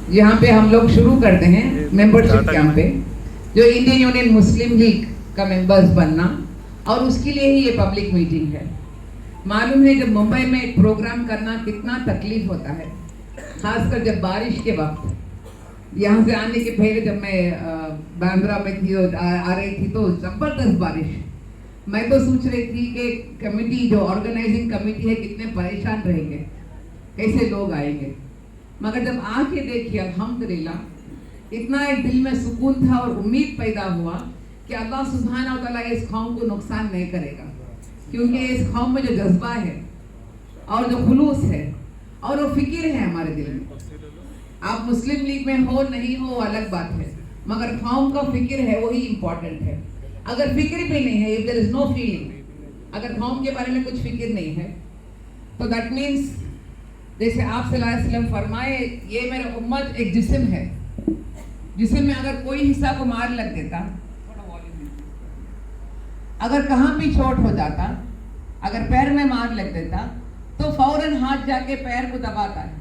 यहाँ पे हम लोग शुरू करते हैं मेंबरशिप कैंप पे, जो इंडियन यूनियन मुस्लिम लीग का मेंबर्स बनना, और उसके लिए ही ये पब्लिक मीटिंग है। मालूम है जब मुंबई में एक प्रोग्राम करना कितना तकलीफ होता है, खासकर जब बारिश के वक्त। यहाँ से आने के पहले जब मैं बांद्रा में थी और आ रही थी तो जबरदस्त बारिश। मैं तो सोच रही थी कि कमेटी, जो ऑर्गेनाइजिंग कमेटी है, कितने परेशान रहेंगे, कैसे लोग आएंगे। मगर जब आके देखिए अल्हम्दुलिल्लाह, इतना एक दिल में सुकून था और उम्मीद पैदा हुआ कि अल्लाह सुब्हाना व तआला इस कौम को नुकसान नहीं करेगा, क्योंकि इस कौम में जो जज्बा है और जो खुलूस है और वो फिक्र है हमारे दिल में। आप मुस्लिम लीग में हो नहीं हो अलग बात है, मगर कौम का फिक्र है वही इम्पोर्टेंट है। अगर फिक्र भी नहीं है, if there is no feeling, अगर कौम के बारे में कुछ फिक्र नहीं है, तो दैट मीन्स जैसे आप सल्लल्लाहु अलैहि वसल्लम फरमाए, ये मेरा उम्मत एक जिस्म है, जिस्म में अगर कोई हिस्सा को मार लग देता, अगर कहाँ भी चोट हो जाता, अगर पैर में मार लग देता, तो फौरन हाथ जाके पैर को दबाता है,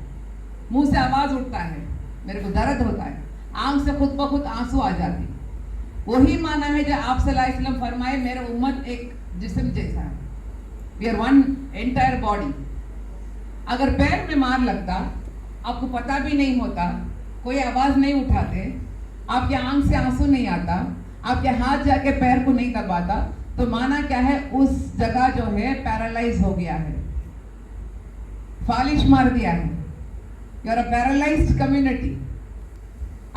मुंह से आवाज उठता है, मेरे को दर्द होता है, आंख से खुद ब खुद आंसू आ जाती। वही माना है जो आप सल्लल्लाहु अलैहि वसल्लम फरमाए, मेरा उम्मत एक जिस्म जैसा है, we are one entire body. अगर पैर में मार लगता, आपको पता भी नहीं होता, कोई आवाज नहीं उठाते, आपके आंख से आंसू नहीं आता, आपके हाथ जाके पैर को नहीं दबाता, तो माना क्या है, उस जगह जो है पैरालाइज हो गया है, फालिश मार दिया है। You are a paralysed community.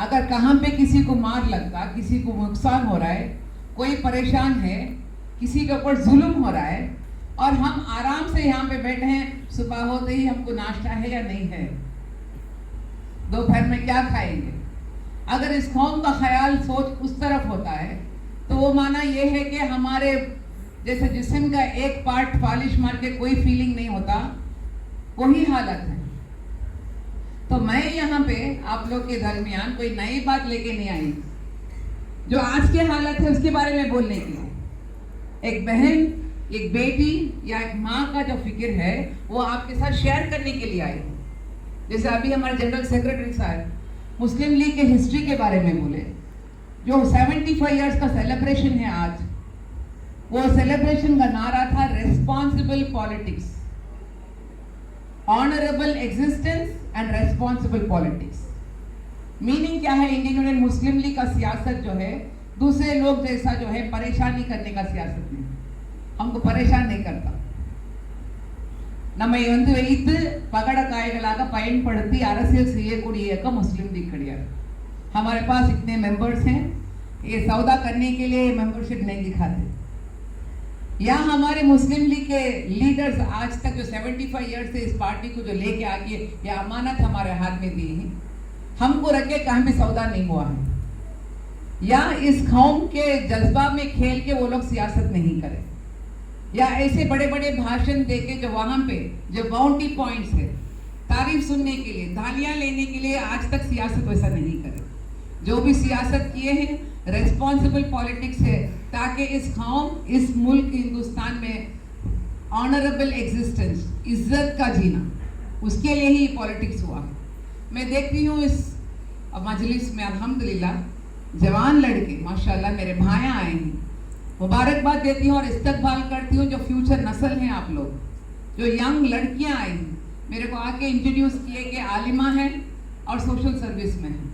अगर कहाँ पे किसी को मार लगता, किसी को नुकसान हो रहा है, कोई परेशान है, किसी के ऊपर जुल्म हो रहा है, और हम आराम से यहाँ पे बैठे हैं, सुबह होते ही हमको नाश्ता है या नहीं है, दोपहर में क्या खाएंगे, अगर इस कौम का ख्याल सोच उस तरफ होता है, तो वो माना ये है कि हमारे जैसे जिस्म का एक पार्ट फालिश मार के कोई फीलिंग नहीं होता, वही हालत है। तो मैं यहाँ पे आप लोग के दरमियान कोई नई बात लेके नहीं आई, जो आज की हालत है उसके बारे में बोलने के लिए। एक बहन, एक बेटी या एक माँ का जो फिक्र है, वो आपके साथ शेयर करने के लिए आई हूँ। जैसे अभी हमारे जनरल सेक्रेटरी साहब मुस्लिम लीग के हिस्ट्री के बारे में बोले, जो 75 इयर्स का सेलिब्रेशन है आज, वो सेलिब्रेशन का नारा था responsible politics, honourable existence and responsible politics. Meaning क्या है, इंडियन यूनियन मुस्लिम लीग का सियासत जो है, दूसरे लोग जैसा जो है परेशानी करने का सियासत नहीं, हमको परेशान नहीं करता। நம்மை வைத்து பகட காய்களாக பயன்படுத்தி அரசியல் செய்யக்கூடிய இயக்கம் मुस्लिम लीग கிடையாது। हमारे पास इतने मेंबर्स हैं, ये सौदा करने के लिए मेंबरशिप नहीं दिखाते। या हमारे मुस्लिम लीग के लीडर्स आज तक जो 75 ईयर्स से इस पार्टी को जो लेके आके ये अमानत हमारे हाथ में दी है, हमको रख के कहीं भी सौदा नहीं हुआ है, या इस कौम के जज्बा में खेल के वो लोग सियासत नहीं करें, या ऐसे बड़े बड़े भाषण देके जो वहां पे जो बाउंड्री पॉइंट्स है, तारीफ सुनने के लिए, तालियां लेने के लिए आज तक सियासत वैसा नहीं करे। जो भी सियासत किए हैं रेस्पॉन्सिबल पॉलिटिक्स है, ताकि इस कौम, इस मुल्क हिंदुस्तान में ऑनरेबल एग्जिस्टेंस, इज्जत का जीना, उसके लिए ही पॉलिटिक्स हुआ। मैं देखती हूँ इस मजलिस में अल्हम्दुलिल्लाह जवान लड़के माशाल्लाह मेरे भाइयाँ आए हैं, मुबारकबाद देती हूँ और इस्तकबाल करती हूँ। जो फ्यूचर नस्ल हैं आप लोग, जो यंग लड़कियाँ आई हैं, मेरे को आके इंट्रोड्यूस किए कि आलिमा है और सोशल सर्विस में है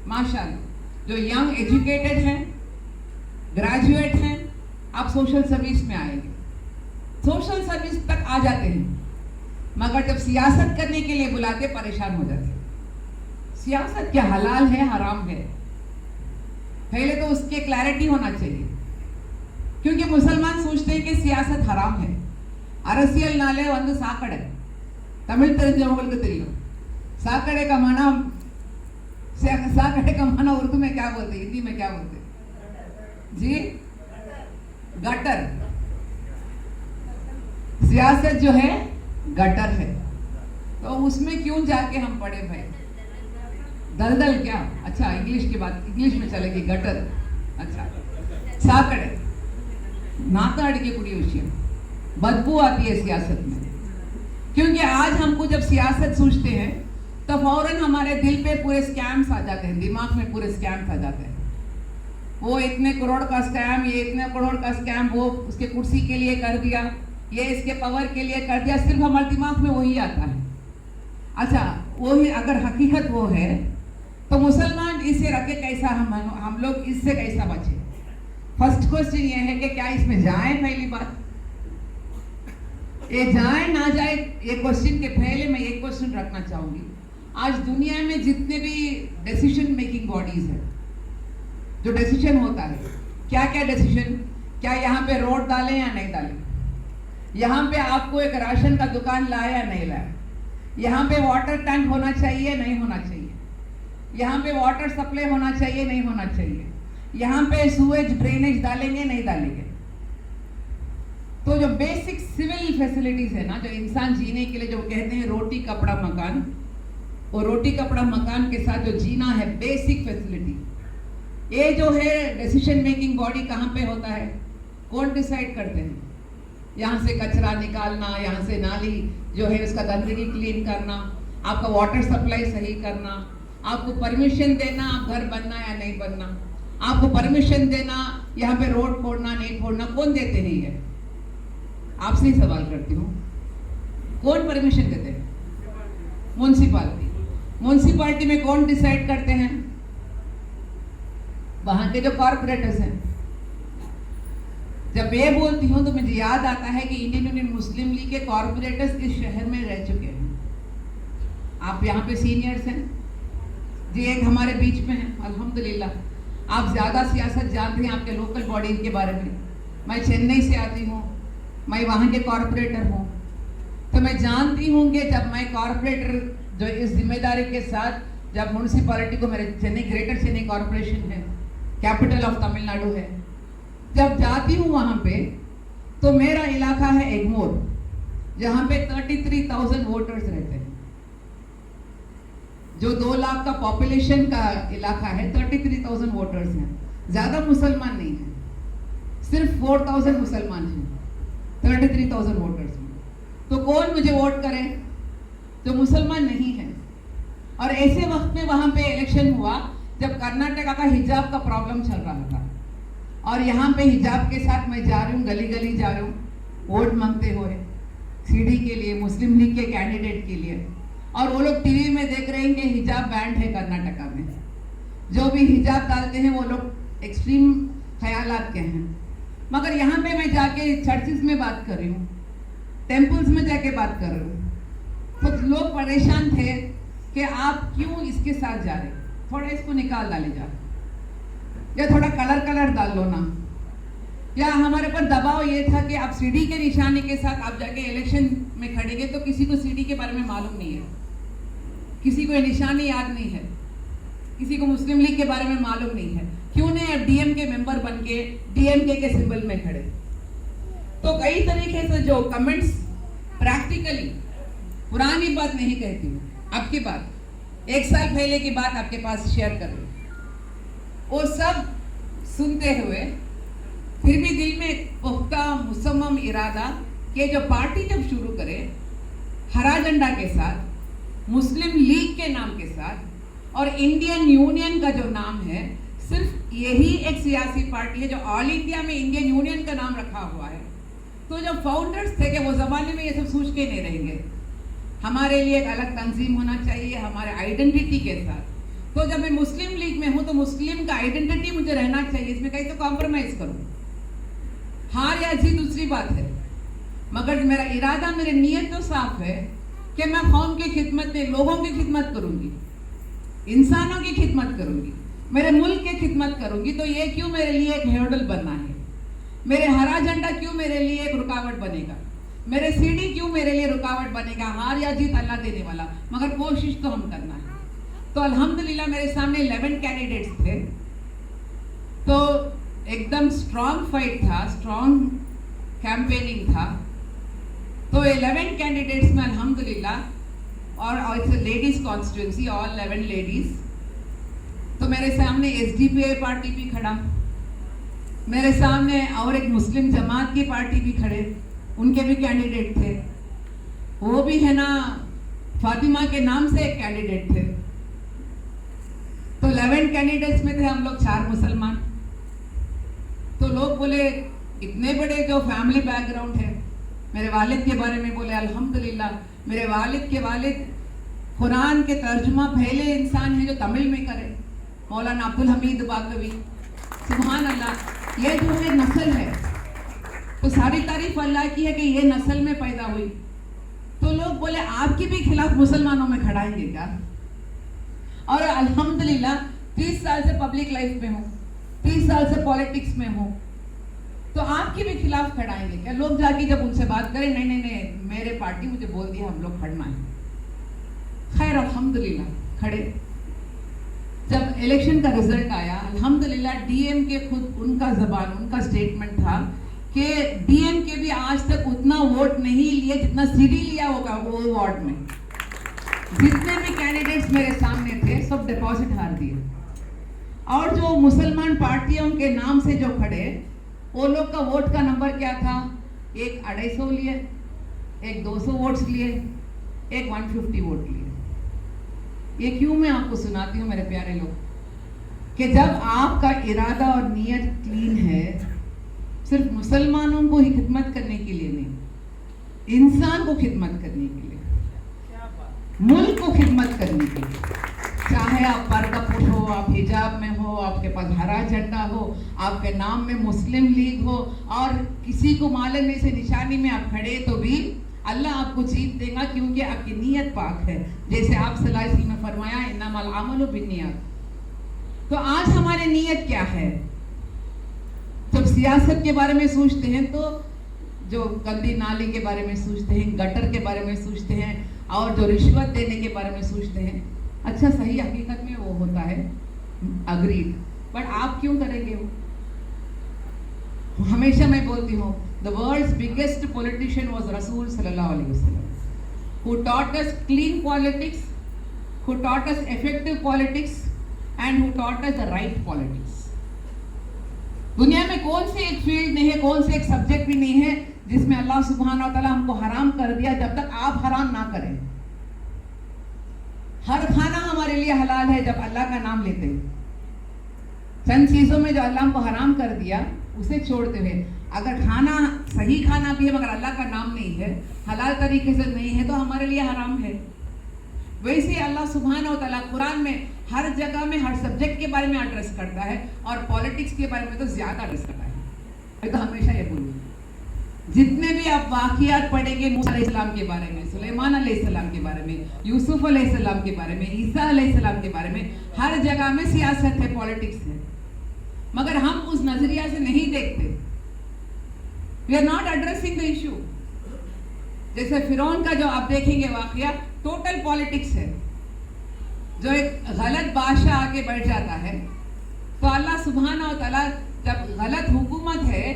माशाल्लाह। जो यंग एजुकेटेड हैं, ग्रेजुएट हैं, आप सोशल सर्विस में आएंगे, सोशल सर्विस तक आ जाते हैं, मगर जब सियासत करने के लिए बुलाते परेशान हो जाते हैं। सियासत क्या हलाल है हराम है, पहले तो उसके क्लैरिटी होना चाहिए, क्योंकि मुसलमान सोचते हैं कि सियासत हराम है। அரசியல் नाले வந்து சாக்கடை, தமிழ் தெரிஞ்சவங்களுக்கு தெரியும்। साकड़े का माना, साकड़े का माना उर्दू में क्या बोलते, हिंदी में क्या बोलते जी? गटर। सियासत जो है गटर है, तो उसमें क्यों जाके हम पढ़े भाई? दलदल क्या? अच्छा इंग्लिश की बात, इंग्लिश में चलेगी गटर। अच्छा साकड़े, नाता अड़कக்கூடிய விஷயம், बदबू आती है सियासत में। क्योंकि आज हमको जब सियासत सोचते हैं तो फौरन हमारे दिल पे पूरे स्कैम्स आ जाते हैं, दिमाग में पूरे स्कैम्स आ जाते हैं। वो इतने करोड़ का स्कैम, ये इतने करोड़ का स्कैम, वो उसके कुर्सी के लिए कर दिया, ये इसके पावर के लिए कर दिया, सिर्फ हमारे दिमाग में वही आता है। अच्छा, वही अगर हकीकत वो है तो मुसलमान इसे रखे कैसा, हम लोग इससे कैसा बचे? फर्स्ट क्वेश्चन ये है कि क्या इसमें जाए? पहली बात ये जाए ना जाए, ये क्वेश्चन के पहले मैं एक क्वेश्चन रखना चाहूंगी। आज दुनिया में जितने भी डिसीजन मेकिंग बॉडीज है, जो डिसीजन होता है, क्या क्या डिसीजन, क्या यहाँ पे रोड डालें या नहीं डालें, यहाँ पे आपको एक राशन का दुकान लाए या नहीं लाए, यहाँ पे वाटर टैंक होना चाहिए नहीं होना चाहिए, यहाँ पे वाटर सप्लाई होना चाहिए नहीं होना चाहिए, यहाँ पे सूएज ड्रेनेज डालेंगे नहीं डालेंगे। तो जो बेसिक सिविल फैसिलिटीज है ना, जो इंसान जीने के लिए जो कहते हैं रोटी कपड़ा मकान, वो रोटी कपड़ा मकान के साथ जो जीना है, बेसिक फैसिलिटी, ये जो है डिसीजन मेकिंग बॉडी कहाँ पे होता है? कौन डिसाइड करते हैं? यहाँ से कचरा निकालना, यहाँ से नाली जो है उसका गंदगी क्लीन करना, आपका वाटर सप्लाई सही करना, आपको परमिशन देना आप घर बनना या नहीं बनना, आपको परमिशन देना यहाँ पे रोड फोड़ना नहीं फोड़ना, कौन देते हैं? ये आपसे ही सवाल करती हूँ, कौन परमिशन देते हैं? म्युनिसिपालिटी। म्युनिसिपालिटी में कौन डिसाइड करते हैं? वहां के जो कॉर्पोरेटर्स हैं। जब मैं बोलती हूँ तो मुझे याद आता है कि इंडियन यूनियन मुस्लिम लीग के कॉर्पोरेटर्स इस शहर में रह चुके हैं। आप यहाँ पे सीनियर्स हैं जी, एक हमारे बीच में है अल्हम्दुलिल्लाह। आप ज़्यादा सियासत जानते हैं आपके लोकल बॉडीज के बारे में। मैं चेन्नई से आती हूँ, मैं वहाँ के कॉर्पोरेटर हूँ, तो मैं जानती हूँ कि जब मैं कॉर्पोरेटर जो इस जिम्मेदारी के साथ, जब म्यूनसिपैलिटी को, मेरे चेन्नई ग्रेटर चेन्नई कॉर्पोरेशन है, कैपिटल ऑफ तमिलनाडु है, जब जाती हूँ वहाँ पे, तो मेरा इलाका है एग्मोर, जहाँ पे 33,000 वोटर्स रहते हैं। जो 2 लाख का पॉपुलेशन का इलाका है, 33,000 वोटर्स हैं। ज़्यादा मुसलमान नहीं है, सिर्फ 4,000 मुसलमान हैं 33,000 वोटर्स में। तो कौन मुझे वोट करे? जो मुसलमान नहीं है। और ऐसे वक्त में वहाँ पे इलेक्शन हुआ जब कर्नाटका का हिजाब का प्रॉब्लम चल रहा था, और यहाँ पे हिजाब के साथ मैं जा रही हूँ, गली गली जा रही हूँ वोट मांगते हुए, सीडी के लिए, मुस्लिम लीग के कैंडिडेट के लिए। और वो लोग टीवी में देख रहे हैं कि हिजाब बैंड है कर्नाटका में, जो भी हिजाब डालते हैं वो लोग एक्सट्रीम ख्यालात के हैं। मगर यहाँ पे मैं जाके चर्चिस में बात कर रही हूँ, टेम्पल्स में जाके बात कर रही हूँ, तो लोग परेशान थे कि आप क्यों इसके साथ जा रहे, थोड़ा इसको निकाल डाले जा, या थोड़ा कलर डाल लो ना। या हमारे पर दबाव ये था कि आप सीडी के निशाने के साथ आप जाके इलेक्शन में खड़ेंगे, तो किसी को सीडी के बारे में मालूम नहीं है, किसी को ये निशानी याद नहीं है, किसी को मुस्लिम लीग के बारे में मालूम नहीं है, क्यों नहीं अब डीएमके मेंबर बन के डीएमके के सिंबल में खड़े। तो कई तरीके से जो कमेंट्स, प्रैक्टिकली पुरानी बात नहीं कहती हूँ, अब की बात, 1 साल पहले की बात आपके पास शेयर कर रही हूँ। वो सब सुनते हुए फिर भी दिल में पुख्ता मुसम्मम इरादा कि जो पार्टी जब शुरू करे हरा झंडा के साथ, मुस्लिम लीग के नाम के साथ, और इंडियन यूनियन का जो नाम है, सिर्फ यही एक सियासी पार्टी है जो ऑल इंडिया में इंडियन यूनियन का नाम रखा हुआ है। तो जो फाउंडर्स थे कि वो ज़माने में ये सब सोच के नहीं रहेंगे, हमारे लिए एक अलग तंजीम होना चाहिए हमारे आइडेंटिटी के साथ। तो जब मैं मुस्लिम लीग में हूँ तो मुस्लिम का आइडेंटिटी मुझे रहना चाहिए, इसमें कहीं तो कॉम्प्रोमाइज करूँ, हार या जीत दूसरी बात है, मगर मेरा इरादा, मेरी नीयत तो साफ है कि मैं कौम की खिदमत में, लोगों की खिदमत करूँगी, इंसानों की खिदमत करूँगी, मेरे मुल्क की खिदमत करूँगी। तो ये क्यों मेरे लिए एक हर्डल बनना है? मेरे हरा झंडा क्यों मेरे लिए एक रुकावट बनेगा? मेरे सीडी क्यों मेरे लिए रुकावट बनेगा? हार या जीत अल्लाह देने वाला, मगर कोशिश तो हम करना है। तो अल्हम्दुलिल्लाह मेरे सामने 11 कैंडिडेट्स थे, तो एकदम स्ट्रॉन्ग फाइट था, स्ट्रॉन्ग कैंपेनिंग था। तो 11 कैंडिडेट्स में अल्हम्दुलिल्लाह, और it's ladies constituency, all 11 ladies. तो मेरे सामने एसडीपीआई पार्टी भी खड़ा, मेरे सामने और एक मुस्लिम जमात की पार्टी भी खड़े, उनके भी कैंडिडेट थे। वो भी है ना फातिमा के नाम से एक कैंडिडेट थे, तो 11 कैंडिडेट्स में थे हम लोग 4 मुसलमान। तो लोग बोले इतने बड़े जो फैमिली बैकग्राउंड है, मेरे वालिद के बारे में बोले अल्हम्दुलिल्लाह, मेरे वालिद के वालिद कुरान के तर्जुमा पहले इंसान है जो तमिल में करे, मौलाना अब्दुल हमीद बाकवी, सुभान अल्लाह। ये जो है नस्ल है, तो सारी तारीफ अल्लाह की है कि ये नस्ल में पैदा हुई। तो लोग बोले आपके भी खिलाफ मुसलमानों में खड़ाएंगे क्या? और अल्हम्दुलिल्लाह 30 साल से पब्लिक लाइफ में हूँ, 30 साल से पॉलिटिक्स में हूँ, तो आपके भी खिलाफ खड़ाएंगे क्या? लोग जाके जब उनसे बात करें, नहीं नहीं नहीं मेरे पार्टी मुझे बोल दिया हम लोग खड़ना है। खैर अल्हम्दुलिल्लाह खड़े। जब इलेक्शन का रिजल्ट आया, अल्हम्दुलिल्लाह डीएम के खुद उनका जबान, उनका स्टेटमेंट था कि डीएम के भी आज तक उतना वोट नहीं लिए जितना सीडी लिया होगा वो वार्ड में। जितने भी कैंडिडेट्स मेरे सामने थे सब डिपॉजिट हार दिए। और जो मुसलमान पार्टियों के नाम से जो खड़े, वो लोग का वोट का नंबर क्या था? एक 250 लिए, एक 200 वोट्स लिए, एक 150 वोट लिए। ये क्यों मैं आपको सुनाती हूँ मेरे प्यारे लोग, कि जब आपका इरादा और नीयत क्लीन है, सिर्फ मुसलमानों को ही खिदमत करने के लिए नहीं, इंसान को खिदमत करने के लिए, मुल्क को खिदमत करने के लिए, चाहे आप पर्दा पुश हो, आप हिजाब में हो, आपके पास हरा झंडा हो, आपके नाम में मुस्लिम लीग हो, और किसी को मालूम में से निशानी में आप खड़े, तो भी अल्लाह आपको जीत देगा, क्योंकि आपकी नीयत पाक है। जैसे आप सल्लल्लाहु अलैहि वसल्लम ने फरमाया इन्नमल अमलु बिन्नियत। तो आज हमारी नीयत क्या है? जब सियासत के बारे में सोचते हैं तो जो गंदी नाली के बारे में सोचते हैं, गटर के बारे में सोचते हैं, और जो रिश्वत देने के बारे में सोचते हैं। अच्छा सही हकीकत में वो होता है, अग्रीड, बट आप क्यों करेंगे वो? हमेशा मैं बोलती हूँ, the world's biggest politician was Rasul sallallahu alaihi wasallam, who taught us clean politics, who taught us effective politics, and who taught us the right politics. दुनिया में कौन से एक फील्ड नहीं है, कौन से एक सब्जेक्ट भी नहीं है जिसमें अल्लाह सुब्हानहू व तआला हमको हराम कर दिया जब तक आप हराम ना करें। हर खाना हमारे लिए हलाल है जब अल्लाह का नाम लेते हैं। चंद चीजों में जो अल्लाह हमको हराम कर दिया उसे छोड़ते हुए, अगर खाना सही खाना भी है मगर अल्लाह का नाम नहीं है, हलाल तरीके से नहीं है, तो हमारे लिए हराम है। वैसे अल्लाह सुब्हानहू व तआला कुरान में हर जगह में हर सब्जेक्ट के बारे में एड्रेस करता है, और पॉलिटिक्स के बारे में तो ज्यादा एड्रेस करता है। मैं तो हमेशा ये बोलूँगी, जितने भी आप वाक़ियात पढ़ेंगे मूसा अलैहिस्सलाम के बारे में, सुलेमान अलैहिस्सलाम के बारे में, यूसुफ अलैहिस्सलाम के बारे में, ईसा अलैहिस्सलाम के बारे में, हर जगह में सियासत है, पॉलिटिक्स है, मगर हम उस नजरिया से नहीं देखते। We are not addressing the issue. जैसे फिरौन का जो आप देखेंगे वाक़िया, टोटल पॉलिटिक्स है। जो एक गलत बादशाह आके बैठ जाता है, तो अल्लाह सुब्हानहू व तआला जब गलत हुकूमत है,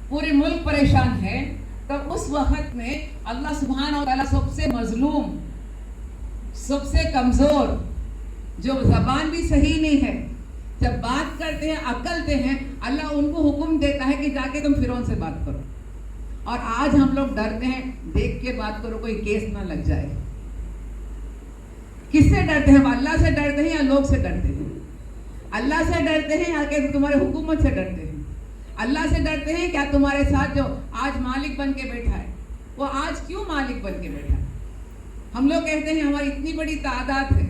पूरे मुल्क परेशान है, तो उस वक्त में अल्लाह सुब्हानहू व तआला सबसे मजलूम, सबसे कमजोर, जो जबान भी सही नहीं है, जब बात करते हैं अकलते हैं, अल्लाह उनको हुक्म देता है कि जाके तुम फिरौन से बात करो। और आज हम लोग डरते हैं, देख के बात करो कोई केस ना लग जाए। किससे डरते हैं? अल्लाह से डरते हैं या लोग से डरते हैं? अल्लाह से डरते हैं या कि तुम्हारे हुकूमत से डरते हैं? अल्लाह से डरते हैं क्या तुम्हारे साथ जो आज मालिक बन के बैठा है, वो आज क्यों मालिक बन के बैठा है? हम लोग कहते हैं हमारी इतनी बड़ी तादाद है,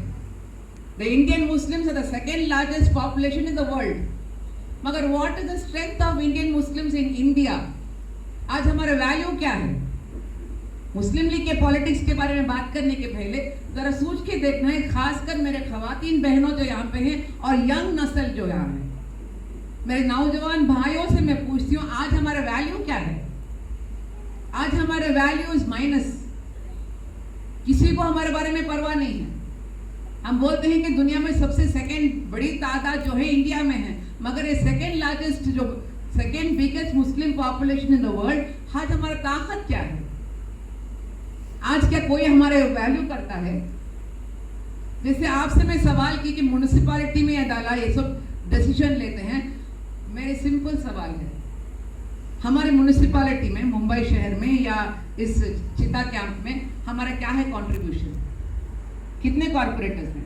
the Indian Muslims are the second largest population in the world, मगर what is the strength of Indian Muslims in India? आज हमारा वैल्यू क्या है? मुस्लिम लीग के पॉलिटिक्स के बारे में बात करने के पहले जरा सोच के देखना है, खासकर मेरे खवातीन बहनों जो यहाँ पे हैं और यंग नस्ल जो यहाँ है, मेरे नौजवान भाइयों से मैं पूछती हूँ, आज हमारा वैल्यू क्या है? आज हमारे वैल्यू इज माइनस। किसी को हमारे बारे में परवाह नहीं है। हम बोलते हैं कि दुनिया में सबसे सेकेंड बड़ी तादाद जो है इंडिया में है, मगर ये सेकेंड लार्जेस्ट, जो second biggest Muslim population in the world, आज हमारा ताकत क्या है? आज क्या कोई हमारे वैल्यू करता है? जैसे आपसे मैं सवाल की कि म्युनिसिपैलिटी में या डाला ये सब डिसीजन लेते हैं, मेरे सिंपल सवाल है, हमारे म्युनिसिपैलिटी में, मुंबई शहर में या इस चिता कैंप में हमारा क्या है कंट्रीब्यूशन? कितने कॉर्पोरेटर्स हैं?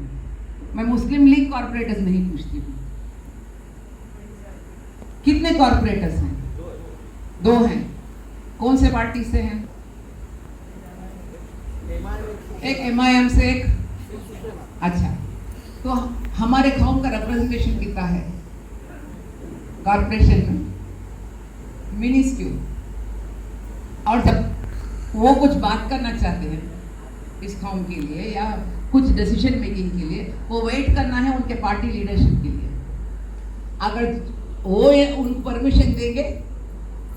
मैं मुस्लिम लीग कॉर्पोरेटर्स नहीं पूछती हूँ, कितने कॉर्पोरेटर्स हैं? 2 हैं। कौन से पार्टी से हैं? एक MIM से, एक अच्छा। तो हमारे कौम का रिप्रेजेंटेशन कितना है कॉर्पोरेशन में? मिनिस्क्यूल। और जब वो कुछ बात करना चाहते हैं इस कौम के लिए या कुछ डिसीजन मेकिंग के लिए, वो वेट करना है उनके पार्टी लीडरशिप के लिए। अगर वो उनको परमिशन देंगे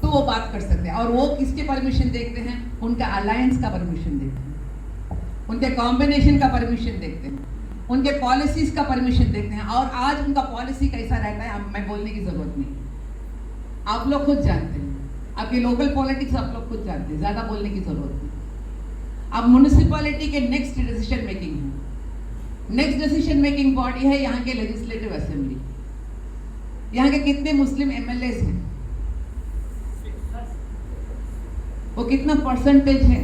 तो वो बात कर सकते हैं। और वो किसके परमिशन देखते हैं? उनका अलायंस का परमिशन देखते हैं, उनके कॉम्बिनेशन का परमिशन देखते हैं, उनके पॉलिसीज का परमिशन देखते हैं। और आज उनका पॉलिसी कैसा रहता है मैं बोलने की जरूरत नहीं, आप लोग खुद जानते हैं। आपके लोकल पॉलिटिक्स आप लोग खुद जानते हैं, ज्यादा बोलने की जरूरत नहीं। अब म्युनिसिपैलिटी के नेक्स्ट डिसीजन मेकिंग है, नेक्स्ट डिसीजन मेकिंग बॉडी है यहाँ के लेजिस्लेटिव असेंबली। यहाँ के कितने मुस्लिम MLAs हैं? वो कितना परसेंटेज है?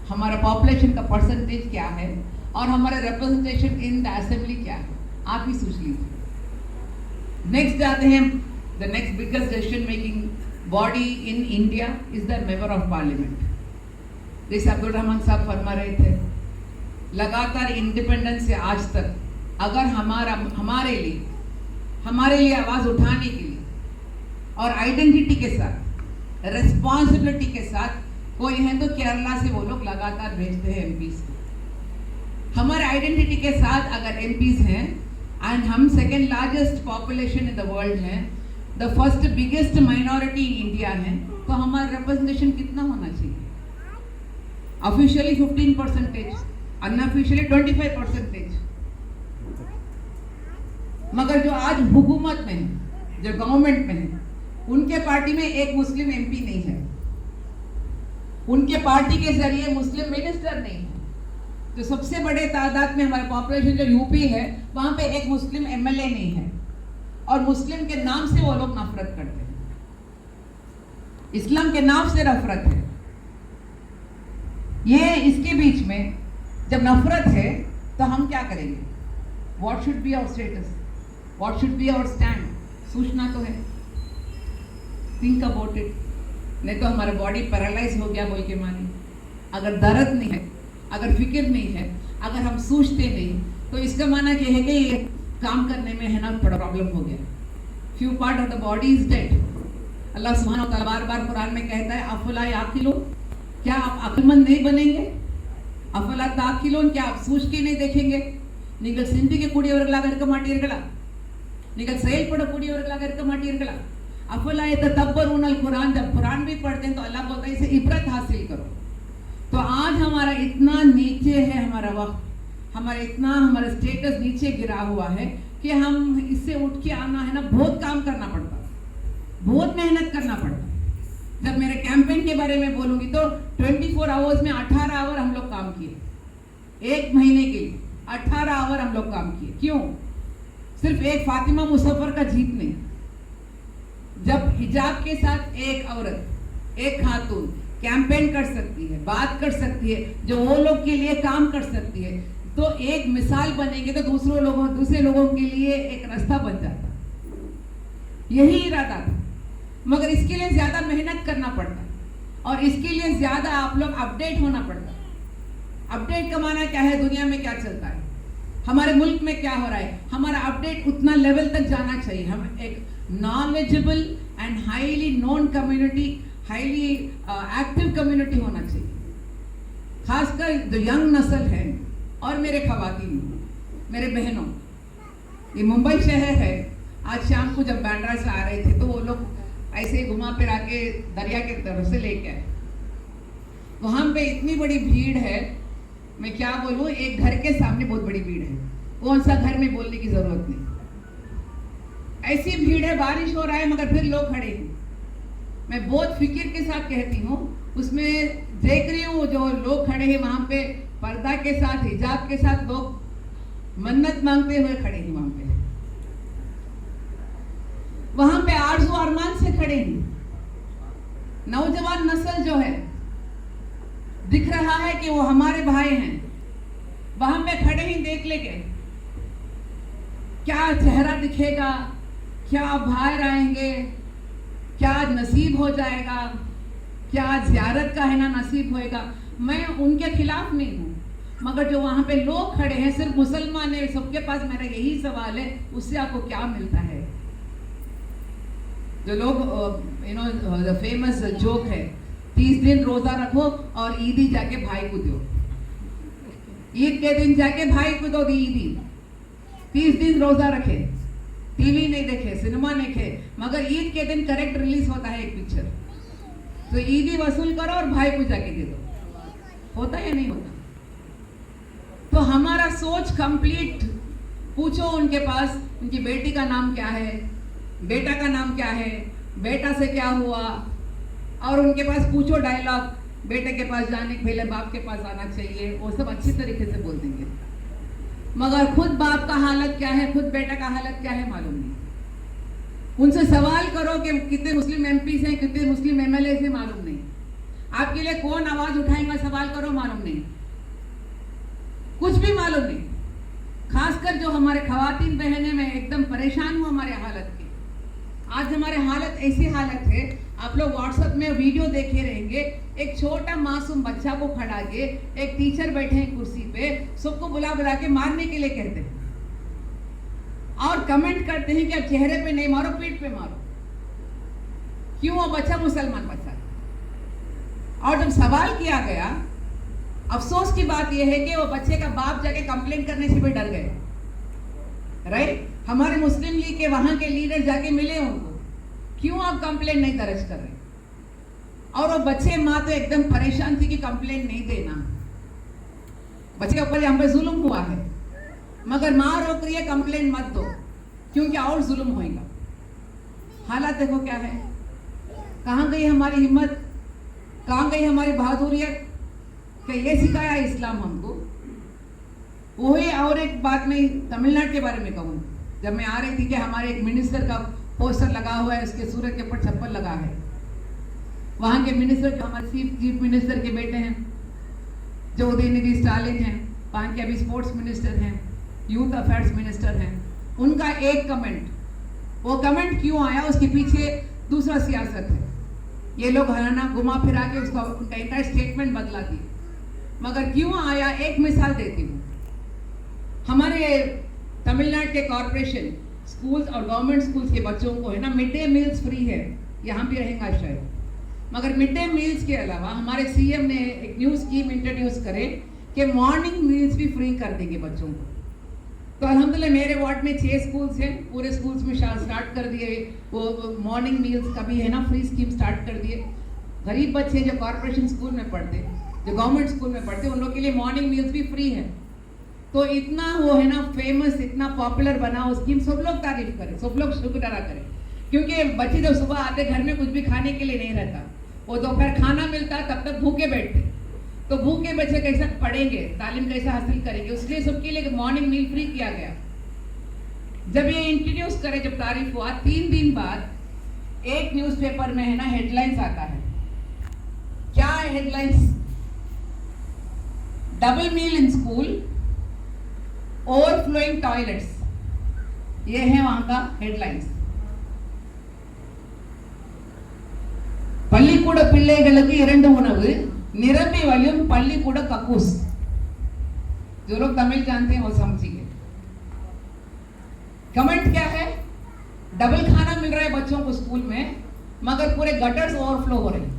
हमारा पॉपुलेशन का परसेंटेज क्या है? और हमारा रिप्रेजेंटेशन इन द असेंबली क्या है? आप ही सोच लीजिए। नेक्स्ट जाते हैं, the next biggest decision making body in India is the member of parliament. जैसे अब्दुल रहमान साहब फरमा रहे थे, लगातार इंडिपेंडेंस से आज तक अगर हमारे लिए आवाज उठाने के लिए और आइडेंटिटी के साथ, रिस्पॉन्सिबिलिटी के साथ कोई है तो केरला से वो लोग लगातार भेजते हैं MPs। हमारे आइडेंटिटी के साथ अगर MPs हैं एंड हम second largest population in the world हैं, the first biggest minority in India है, तो हमारा रिप्रेजेंटेशन कितना होना चाहिए? Officially 15%, unofficially 25%। मगर जो आज हुकूमत में है, जो गवर्नमेंट में है, उनके पार्टी में एक मुस्लिम MP नहीं है, उनके पार्टी के जरिए मुस्लिम मिनिस्टर नहीं है। तो सबसे बड़े तादाद में हमारा पॉपुलेशन जो UP है, वहां पे एक मुस्लिम MLA नहीं है। और मुस्लिम के नाम से वो लोग नफरत करते हैं, इस्लाम के नाम से नफरत है। ये इसके बीच में जब नफरत है तो हम क्या करेंगे? What should be our status, what should be our stand? सोचना तो है, थिंक अबाउट इट। नहीं तो हमारा बॉडी पैरालाइज हो गया बोल के मानी। अगर दर्द नहीं है, अगर फिक्र नहीं है, अगर हम सोचते नहीं, तो इसका माना क्या है कि ये काम करने में है ना थोड़ा प्रॉब्लम हो गया। Few part of the body is dead. Allah सुब्हानहू व तआला बार-बार कुरान में कहता है, अफला याकिलून, क्या आप अक्लमंद नहीं बनेंगे? अफला ताकिलून, क्या आप सोच के नहीं देखेंगे? நீங்கள் சிந்திக்கக்கூடியவர்களாக இருக்க மாட்டீர்களா? நீங்கள் செயல்படக்கூடியவர்களாக இருக்க மாட்டீர்களா? अफला यतदब्बरून कुरान, जब कुरान भी पढ़ते हैं तो अल्लाह बोलता है इसे इबरत हासिल करो। तो आज हमारा इतना नीचे है, हमारा वक्त, हमारा स्टेटस नीचे गिरा हुआ है कि हम इससे उठ के आना है ना, बहुत काम करना पड़ता है, बहुत मेहनत करना पड़ता है। जब मेरे कैंपेन के बारे में बोलूंगी तो 24 आवर्स में 18 आवर हम लोग काम किए, एक महीने के लिए 18 आवर हम लोग काम किए। क्यों? सिर्फ एक फातिमा मुसफ्फर का जीत नहीं। जब हिजाब के साथ एक औरत, एक खातून कैंपेन कर सकती है, बात कर सकती है, जो वो लोग के लिए काम कर सकती है, तो एक मिसाल बनेंगे तो दूसरे लोगों के लिए एक रास्ता बन जाता। यही इरादा था। मगर इसके लिए ज्यादा मेहनत करना पड़ता और इसके लिए ज्यादा आप लोग अपडेट होना पड़ता। अपडेट का माना क्या है? दुनिया में क्या चलता है, हमारे मुल्क में क्या हो रहा है, हमारा अपडेट उतना लेवल तक जाना चाहिए। हम एक knowledgeable and highly known community, highly active community होना चाहिए। खासकर जो यंग नस्ल है और मेरे खवातीन, मेरे बहनों, ये मुंबई शहर है। आज शाम को जब बांद्रा से आ रहे थे तो वो लोग ऐसे घुमा फिरा के दरिया के तरफ से लेके आए। वहां पे इतनी बड़ी भीड़ है, मैं क्या बोलूं, एक घर के सामने बहुत बड़ी भीड़ है। कौन सा घर में बोलने की जरूरत नहीं, ऐसी भीड़ है। बारिश हो रहा है मगर फिर लोग खड़े हैं। मैं बहुत फिक्र के साथ कहती हूँ, उसमें देख रही हूँ जो लोग खड़े हैं वहां पे पर्दा के साथ, हिजाब के साथ लोग मन्नत मांगते हुए खड़े हैं। वहां पे आरज़ू अरमान से खड़े हैं। नौजवान नस्ल जो है, दिख रहा है कि वो हमारे भाई हैं, वहां पे खड़े ही देख लेंगे क्या चेहरा दिखेगा, क्या बाहर आएंगे, क्या नसीब हो जाएगा, क्या ज़ियारत का है ना नसीब होएगा। मैं उनके खिलाफ नहीं हूँ, मगर जो वहां पे लोग खड़े हैं सिर्फ मुसलमान है, सबके पास मेरा यही सवाल है, उससे आपको क्या मिलता है? जो लोग द फेमस जोक है 30 दिन रोजा रखो और ईदी जाके भाई को दो, ईद के दिन जाके भाई को दो ईदी। 30 दिन रोजा रखे, टीवी नहीं देखे, सिनेमा नहीं देखे, मगर ईद के दिन करेक्ट रिलीज होता है एक पिक्चर, तो ईदी वसूल करो और भाई को जाके दे दो। होता या नहीं होता? तो हमारा सोच कंप्लीट। पूछो उनके पास उनकी बेटी का नाम क्या है, बेटा का नाम क्या है, बेटा से क्या हुआ, और उनके पास पूछो डायलॉग, बेटे के पास जाने के पहले बाप के पास आना चाहिए, वो सब अच्छी तरीके से बोल देंगे। मगर खुद बाप का हालत क्या है, खुद बेटा का हालत क्या है मालूम नहीं। उनसे सवाल करो कि कितने मुस्लिम एमपी हैं, कितने मुस्लिम एमएलए हैं, मालूम नहीं। आपके लिए कौन आवाज उठाएगा सवाल करो, मालूम नहीं, कुछ भी मालूम नहीं। खासकर जो हमारे खवातीन बहनें, मैं एकदम परेशान हूँ हमारे हालत की। आज हमारे हालत ऐसी हालत है, आप लोग व्हाट्सएप में वीडियो देखे रहेंगे, एक छोटा मासूम बच्चा को खड़ा के एक टीचर बैठे हैं कुर्सी पे, सबको बुला बुला के मारने के लिए कहते हैं और कमेंट करते हैं कि अब चेहरे पे नहीं मारो, पीठ पे मारो। क्यों? वो बच्चा मुसलमान बच्चा। और जब सवाल किया गया, अफसोस की बात यह है कि वो बच्चे का बाप जाके कंप्लेन करने से भी डर गए। राइट? हमारे मुस्लिम लीग के वहां के लीडर जाके मिले उनको, क्यों आप कंप्लेन नहीं दर्ज कर रहे? और वो बच्चे माँ तो एकदम परेशान थी कि कंप्लेन नहीं देना, बच्चे के ऊपर यहाँ पे जुल्म हुआ है, मगर माँ रोक रही है कंप्लेन मत दो क्योंकि और जुल्म होएगा। हालात देखो क्या है, कहाँ गई हमारी हिम्मत, कहाँ गई हमारी बहादुरियत कि ये सिखाया इस्लाम हमको। वही और एक बात में तमिलनाडु के बारे में कहूँ, जब मैं आ रही थी कि हमारे एक मिनिस्टर का पोस्टर लगा हुआ है, उसके सूरज के ऊपर छप्पर लगा है। वहाँ के मिनिस्टर जो हमारे चीफ मिनिस्टर के बेटे हैं, जो उदयनिधि स्टालिन हैं, वहाँ के अभी स्पोर्ट्स मिनिस्टर हैं, यूथ अफेयर्स मिनिस्टर हैं, उनका एक कमेंट, वो कमेंट क्यों आया उसके पीछे दूसरा सियासत है। ये लोग हराना घुमा फिरा के उसका उनका इंटायर स्टेटमेंट बदला दिए, मगर क्यों आया एक मिसाल देती हूँ। हमारे तमिलनाडु के कॉरपोरेशन स्कूल्स और गवर्नमेंट स्कूल्स के बच्चों को है ना मिड डे मील्स फ्री है, यहाँ भी रहेगा शायद, मगर मिड डे मील्स के अलावा हमारे सीएम ने एक न्यू स्कीम इंट्रोड्यूस करे कि मॉर्निंग मील्स भी फ्री कर देंगे बच्चों को। तो अल्हम्दुलिल्लाह मेरे वार्ड में 6 स्कूल्स हैं, पूरे स्कूल्स में स्टार्ट कर दिए वो मॉर्निंग मील्स का भी है ना फ्री स्कीम स्टार्ट कर दिए। गरीब बच्चे जो कॉरपोरेशन स्कूल में पढ़ते, जो गवर्नमेंट स्कूल में पढ़ते, उन लोग के लिए मॉर्निंग मील्स भी फ्री है। तो इतना वो है ना फेमस, इतना पॉपुलर बना वो स्कीम, सब लोग तारीफ करें, सब लोग शुक्र अदा करें, क्योंकि बच्चे जब सुबह आते घर में कुछ भी खाने के लिए नहीं रहता, वो दोपहर खाना मिलता तब तक भूखे बैठते, तो भूखे बच्चे कैसे पढ़ेंगे, तालीम कैसे हासिल करेंगे, उसलिए सबके लिए मॉर्निंग मील फ्री किया गया। जब ये इंट्रोड्यूस करे, जब तारीफ हुआ, 3 दिन बाद एक न्यूज़पेपर में है ना हेडलाइंस आता है। क्या है headlines? Double meal in school, overflowing toilets, ये है वहां का हेडलाइंस। பள்ளிக்கூட பிள்ளைகளுக்கு 2 உணவு, निरंबी वॉल्यूम पल्लीकूड़ कक्कूस। जो लोग तमिल जानते हैं वो समझिए। कमेंट क्या है? डबल खाना मिल रहा है बच्चों को स्कूल में, मगर पूरे गटर्स ओवरफ्लो हो रहे हैं।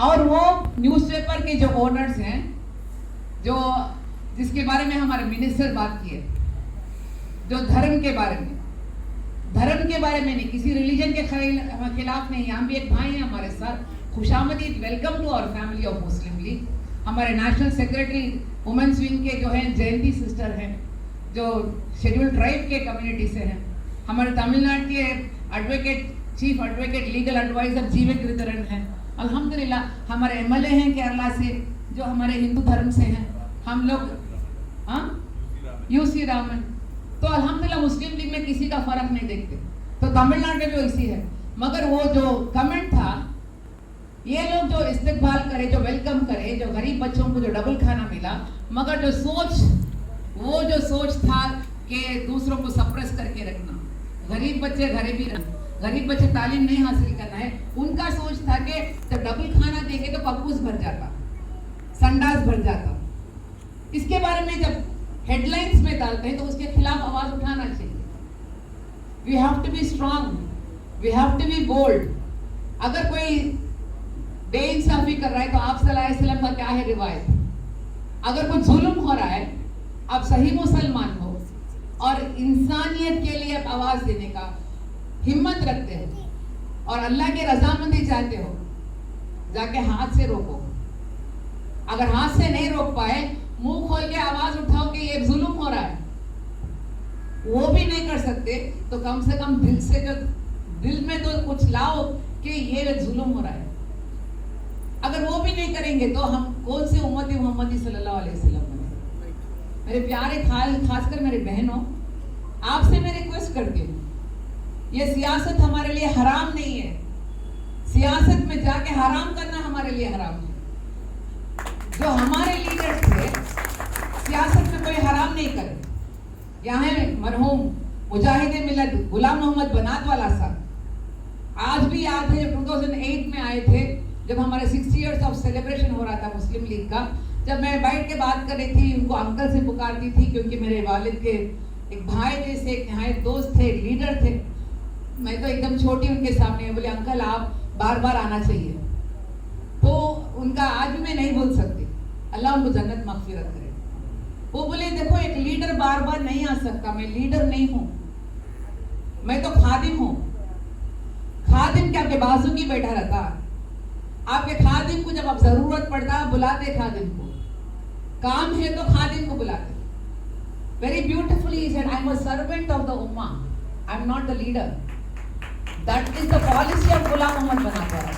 और वो न्यूज़पेपर के जो ओनर्स हैं, जो जिसके बारे में हमारे मिनिस्टर बात किए, जो धर्म के बारे में नहीं, किसी रिलीजन के खिलाफ नहीं। यहाँ भी एक भाई है हमारे साथ, खुशामदीद, welcome to our family of Muslim League. हमारे नेशनल सेक्रेटरी वुमेन्स विंग के जो हैं जयंती सिस्टर हैं, जो शेड्यूल ट्राइब के कम्युनिटी से हैं। हमारे तमिलनाडु के advocate, chief advocate, legal adviser G V Giridharan हैं। अल्हम्दुलिल्लाह हमारे एमएलए हैं केरला से, जो हमारे हिंदू धर्म से हैं। हम लोग यूसी रामन, तो अल्हम्दुलिल्लाह मुस्लिम लीग में किसी का फर्क नहीं देखते। तो तमिलनाडु में भी वैसी है। मगर वो जो कमेंट था ये लोग जो इस्तेकबाल करे, जो वेलकम करे, जो गरीब बच्चों को जो डबल खाना मिला, मगर जो सोच था कि दूसरों को सप्रेस करके रखना, गरीब बच्चे गरीबी रखना, गरीब बच्चे तालीम नहीं हासिल करना है, उनका सोच था कि जब डबल खाना देंगे तो कक्कूस भर जाता, संडास भर जाता। इसके बारे में जब हेडलाइंस में डालते हैं तो उसके खिलाफ आवाज उठाना चाहिए। We have to be strong, we have to be bold. अगर कोई बेइंसाफी कर रहा है तो आप सल्लल्लाहु अलैहि वसल्लम का क्या है रिवायत? अगर कोई जुल्म हो रहा है, आप सही मुसलमान हो और इंसानियत के लिए आवाज देने का हिम्मत रखते हो और अल्लाह की रजामंदी चाहते हो, जाके हाथ से रोको। अगर हाथ से नहीं रोक पाए, मुंह खोल के आवाज उठाओ कि ये जुल्म हो रहा है, वो भी नहीं कर सकते तो कम से कम दिल में तो कुछ लाओ कि ये जुल्म हो रहा है। अगर वो भी नहीं करेंगे तो हम कौन से उम्मती मोहम्मदी सल्लल्लाहु अलैहि वसल्लम बने? मेरे प्यारे खासकर मेरे बहनों, आपसे मैं रिक्वेस्ट करती हूँ, ये सियासत हमारे लिए हराम नहीं है। सियासत में जाके हराम करना हमारे लिए हराम है। जो हमारे लीडर्स थे, सियासत में कोई हराम नहीं करे। यहाँ है मरहूम मुजाहिद मिल्लत गुलाम मोहम्मद बनात वाला साहब, आज भी याद है जब 2008 में आए थे, जब हमारे 60 इयर्स ऑफ सेलिब्रेशन हो रहा था मुस्लिम लीग का, जब मैं बैठ के बात कर रही थी, उनको अंकल से पुकारती थी क्योंकि मेरे वालिद के एक भाई जैसे एक नहायत दोस्त थे, एक लीडर थे। मैं तो एकदम छोटी उनके सामने बोले अंकल आप बार बार आना चाहिए, तो उनका आज भी मैं नहीं भूल सकती, अल्लाह उनको जन्नत मगफिरत करे। वो बोले देखो एक लीडर बार बार नहीं आ सकता, मैं लीडर नहीं हूं, मैं तो खादिम हूं। खादिम क्या आपके बाजू की बैठा रहता? आपके खादिम को जब आप जरूरत पड़ता बुलाते खादिम को, काम है तो खादिम को बुलाते। Very beautifully he said, I am a servant of the ummah, I am not the leader. That is the policy of गुलाम मोहम्मद बनात वाला।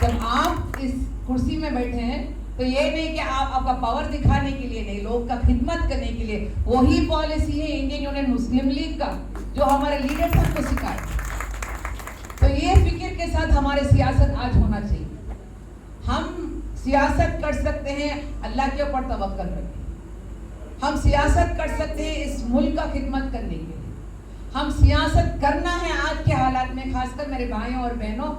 जब आप इस कुर्सी में बैठे हैं तो ये नहीं कि आप आपका पावर दिखाने के लिए नहीं, लोग का खिदमत करने के लिए। वही पॉलिसी है इंडियन यूनियन मुस्लिम लीग का जो हमारे लीडर्स हमको सिखाए। तो ये फिक्र के साथ हमारे सियासत आज होना चाहिए। हम सियासत कर सकते हैं अल्लाह के ऊपर तवक्कल करके, हम सियासत कर सकते हैं इस मुल्क का खिदमत करने के लिए, हम सियासत करना है आज के हालात में, खासकर मेरे भाइयों और बहनों,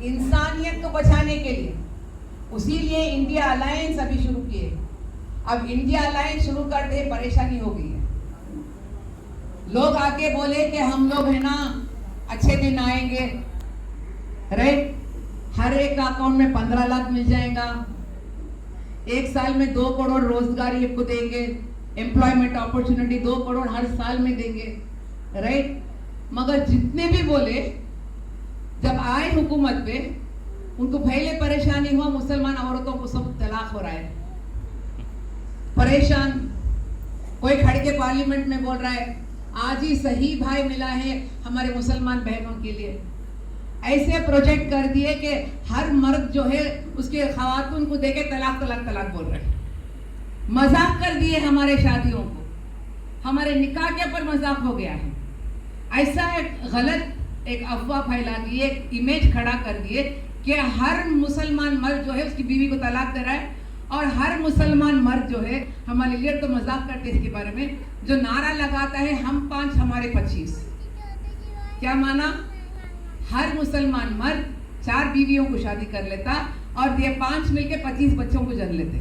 इंसानियत को बचाने के लिए। उसी लिए इंडिया अलायंस अभी शुरू किए। अब इंडिया अलायंस शुरू करते परेशानी हो गई है। लोग आके बोले कि हम लोग है ना अच्छे दिन आएंगे, राइट, हर एक अकाउंट में 15 लाख मिल जाएगा, एक साल में 2 करोड़ रोजगार आपको देंगे, एम्प्लॉयमेंट अपॉर्चुनिटी 2 करोड़ हर साल में देंगे, राइट। मगर जितने भी बोले, जब आए हुकूमत पे, उनको पहले परेशानी हुआ मुसलमान औरतों को सब तलाक हो रहा है, परेशान। कोई खड़ के पार्लियामेंट में बोल रहा है आज ही सही भाई मिला है हमारे मुसलमान बहनों के लिए। ऐसे प्रोजेक्ट कर दिए कि हर मर्द जो है उसके खवातून को देके तलाक तलाक तलाक बोल रहे हैं। मजाक कर दिए हमारे शादियों को, हमारे निकाह के ऊपर मजाक हो गया है। ऐसा एक गलत एक अफवाह फैला दिए, एक इमेज खड़ा कर दिए कि हर मुसलमान मर्द जो है उसकी बीवी को तलाक दे रहा है, और हर मुसलमान मर्द जो है, हमारे लीडर तो मजाक करते हैं इसके बारे में, जो नारा लगाता है हम 5 हमारे 25। क्या माना? हर मुसलमान मर्द 4 बीवियों को शादी कर लेता और ये 5 मिलके 25 बच्चों को जन्म लेते।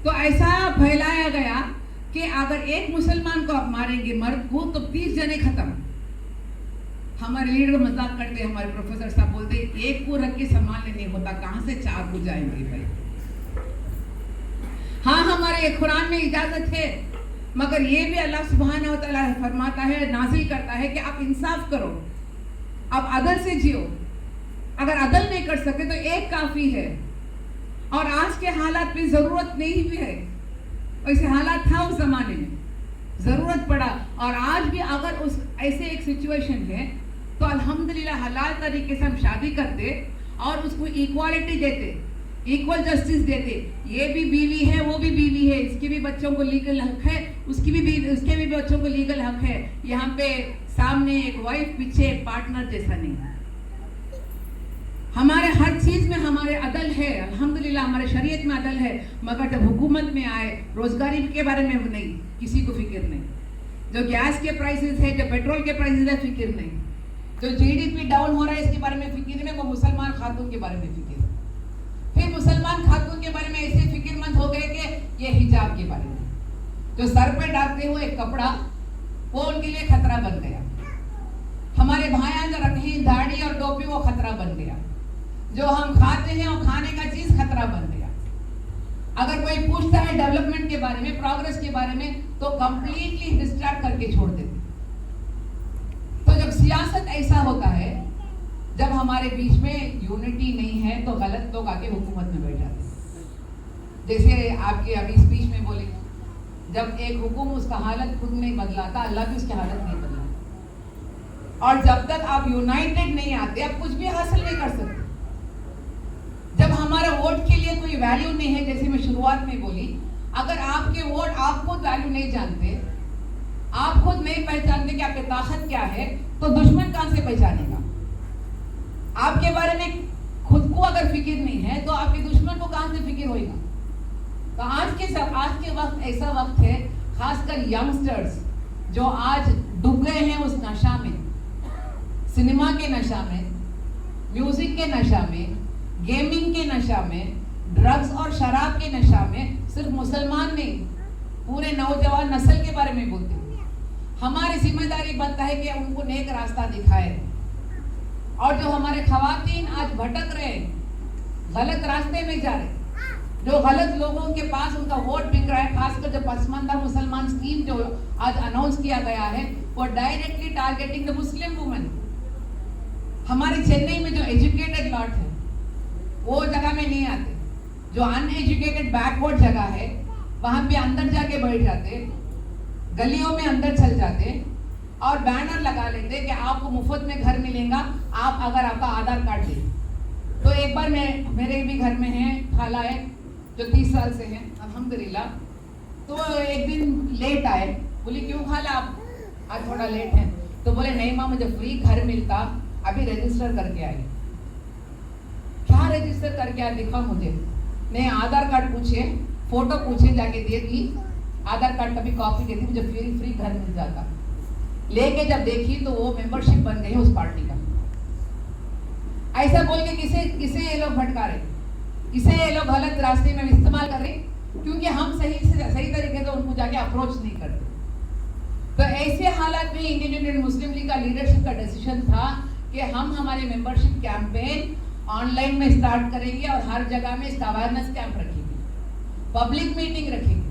तो ऐसा फैलाया गया कि अगर एक मुसलमान को आप मारेंगे मर्द को तो 30 जने खत्म। हमारे लीडर मजाक करते, हमारे प्रोफेसर साहब बोलते एक को रख के संभालने नहीं होता, कहां से 4 हो जाएंगे भाई। हाँ, हमारे कुरान में इजाजत है, मगर ये भी अल्लाह सुब्हानहू व तआला फरमाता है, नाजिल करता है कि आप इंसाफ करो, आप अदल से जियो। अगर अदल नहीं कर सके तो एक काफी है, और आज के हालात में जरूरत नहीं भी है, वैसे हालात था उस जमाने में, जरूरत पड़ा। और आज भी अगर उस ऐसे एक सिचुएशन है तो अल्हम्दुलिल्लाह हलाल तरीके से हम शादी करते और उसको इक्वालिटी देते, इक्वल जस्टिस देते। ये भी बीवी है, वो भी बीवी है, इसके भी बच्चों को लीगल हक है, उसके भी बच्चों को लीगल हक है। यहाँ पे सामने एक वाइफ, पीछे एक पार्टनर जैसा नहीं है। हमारे हर चीज में हमारे अदल है, अल्हम्दुलिल्लाह हमारे शरीयत में अदल है, मगर जब हुकूमत में आए रोजगारी के बारे में नहीं, किसी को फिक्र नहीं। जो गैस के प्राइसेस है, जो पेट्रोल के प्राइसेस है, फिक्र नहीं। जो जीडीपी डाउन हो रहा है इसके बारे में फिक्र नहीं, वो मुसलमान खातून के बारे में फिक्र है। फिर मुसलमान खातून के बारे में ऐसे फिक्रमंद हो गए कि ये हिजाब के बारे में, जो सर पे डालते हुए एक कपड़ा, वो उनके लिए खतरा बन गया। हमारे भाइयां जो रखे हैं दाढ़ी और टोपी, वो खतरा बन गया। जो हम खाते हैं और खाने का चीज खतरा बन गया। अगर कोई पूछता है डेवलपमेंट के बारे में, प्रोग्रेस के बारे में, तो कंप्लीटली डिस्ट्रैक्ट करके छोड़ देते। तो जब सियासत ऐसा होता है, जब हमारे बीच में यूनिटी नहीं है, तो गलत लोग आके हुकूमत में बैठ जाते हैं। जैसे आपके अभी स्पीच में बोले, जब एक हुकुम उसका हालत खुद नहीं बदलाता, अल्लाह भी उसकी हालत नहीं बदलाता। और जब तक आप यूनाइटेड नहीं आते, आप कुछ भी हासिल नहीं कर सकते। जब हमारा वोट के लिए कोई वैल्यू नहीं है, जैसे मैं शुरुआत में बोली, अगर आपके वोट, आप खुद वैल्यू नहीं जानते, आप खुद नहीं पहचानते कि आपकी ताकत क्या है, तो दुश्मन कहां से पहचानेगा? आपके बारे में खुद को अगर फिक्र नहीं है, तो आपके दुश्मन को कहां से फिक्र होगा? तो आज के वक्त ऐसा वक्त है, खासकर यंगस्टर्स जो आज डूब गए हैं उस नशा में, सिनेमा के नशा में, म्यूजिक के नशा में, गेमिंग के नशा में, ड्रग्स और शराब के नशा में। सिर्फ मुसलमान नहीं, पूरे नौजवान नस्ल के बारे में बोलते हैं। हमारी जिम्मेदारी बनता है कि उनको नेक रास्ता दिखाए। और जो हमारे खवातीन आज भटक रहे हैं, गलत रास्ते में जा रहे हैं, जो गलत लोगों के पास उनका वोट बिक रहा है, खासकर जो पसमानदा मुसलमान स्कीम जो आज अनाउंस किया गया है, वो directly targeting the Muslim women. हमारे चेन्नई में जो एजुकेटेड लॉट है, वो जगह में नहीं आते। जो अनएजुकेटेड बैकवर्ड जगह है, वहां पे अंदर जाके बैठ जाते, गलियों में अंदर चल जाते और बैनर लगा लेते कि आपको मुफ्त में घर मिलेगा, आप अगर आपका आधार कार्ड दे। तो एक बार मेरे भी घर में है, खाला है जो 30 साल से हैं अल्हम्दुलिल्लाह। तो एक दिन लेट आए, बोली क्यों खाला आप आज थोड़ा लेट है? तो बोले नहीं माँ, मुझे फ्री घर मिलता, अभी रजिस्टर करके आई। क्या रजिस्टर करके आया दिखा मुझे? नहीं, आधार कार्ड पूछे, फोटो पूछे, जाके दे दी, आधार कार्ड का भी कॉपी दे दी, मुझे फ्री घर मिल जाता। लेके जब देखी तो वो मेंबरशिप बन गई उस पार्टी का। ऐसा बोल के किसे ये लोग भटका रहे, किसे ये लोग गलत रास्ते में इस्तेमाल कर रहे, क्योंकि हम सही तरीके से उनको जाके अप्रोच नहीं करते। तो ऐसे हालात में इंडियन मुस्लिम लीग का लीडरशिप का डिसीजन था कि हम हमारे मेंबरशिप कैंपेन ऑनलाइन में स्टार्ट करेंगे और हर जगह में इसका अवेयरनेस कैंप रखेंगे, पब्लिक मीटिंग रखेंगे।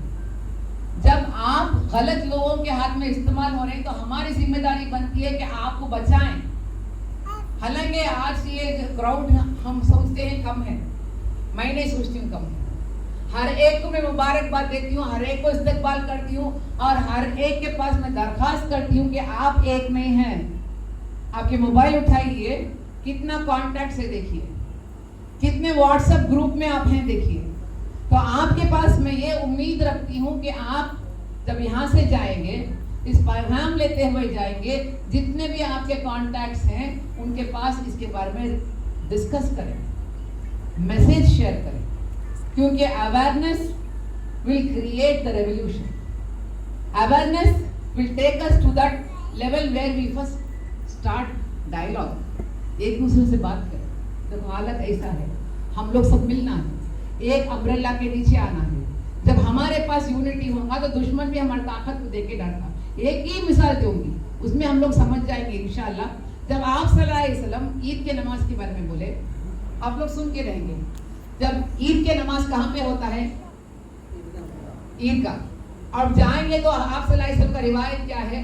जब आप गलत लोगों के हाथ में इस्तेमाल हो रहे हैं, तो हमारी जिम्मेदारी बनती है कि आपको बचाएं। हालांकि आज ये क्राउड हम सोचते हैं कम है, मैं नहीं सोचती हूँ कम है। हर एक को मैं मुबारकबाद देती हूँ, हर एक को इस्तकबाल करती हूँ और हर एक के पास मैं दरखास्त करती हूँ कि आप एक नहीं हैं। आपके मोबाइल उठाइए, कितना कॉन्टैक्ट से देखिए, कितने व्हाट्सएप ग्रुप में आप हैं देखिए। तो आपके पास मैं ये उम्मीद रखती हूँ कि आप जब यहाँ से जाएंगे, इस पैगाम लेते हुए जाएंगे, जितने भी आपके कॉन्टैक्ट्स हैं उनके पास इसके बारे में डिस्कस करें, मैसेज शेयर करें, क्योंकि awareness will create the revolution. Awareness will take us to that level where we first start dialogue, एक दूसरे से बात करें। तो हालत ऐसा है, हम लोग सब मिलना है, एक अम्ब्रेला के नीचे आना है। जब हमारे पास यूनिटी होगा तो दुश्मन भी हमारी ताकत को देख के डरता। एक ही मिसाल दूंगी, उसमें हम लोग समझ जाएंगे इंशाअल्लाह। जब आप सल्लल्लाहु अलैहि वसल्लम ईद के नमाज के बारे में बोले, आप लोग सुन के रहेंगे। जब ईद के नमाज कहाँ पे होता है? ईदगाह। और जाएंगे तो आप सल्लल्लाहु अलैहि वसल्लम का रिवायत क्या है?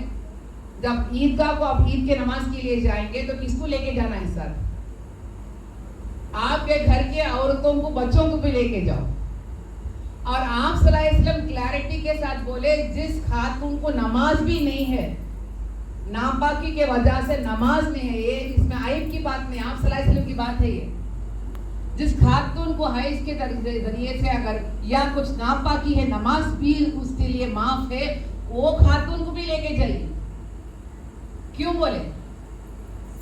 जब ईदगाह को आप ईद के नमाज के लिए जाएंगे तो किसको लेके जाना है सर? आपके घर के औरतों को, बच्चों को भी लेके जाओ। और आप सल्लल्लाहु अलैहि वसल्लम क्लैरिटी के साथ बोले, जिस खातून को नमाज भी नहीं है, नापाकी के वजह से नमाज नहीं है, ये इसमें आयब की बात नहीं, आप सल्लल्लाहु अलैहि वसल्लम की बात है ये। जिस खातून को हैज के जरिए से अगर या कुछ नापाकी है, नमाज भी उसके लिए माफ है, वो खातून को भी लेके जाइए। क्यों बोले?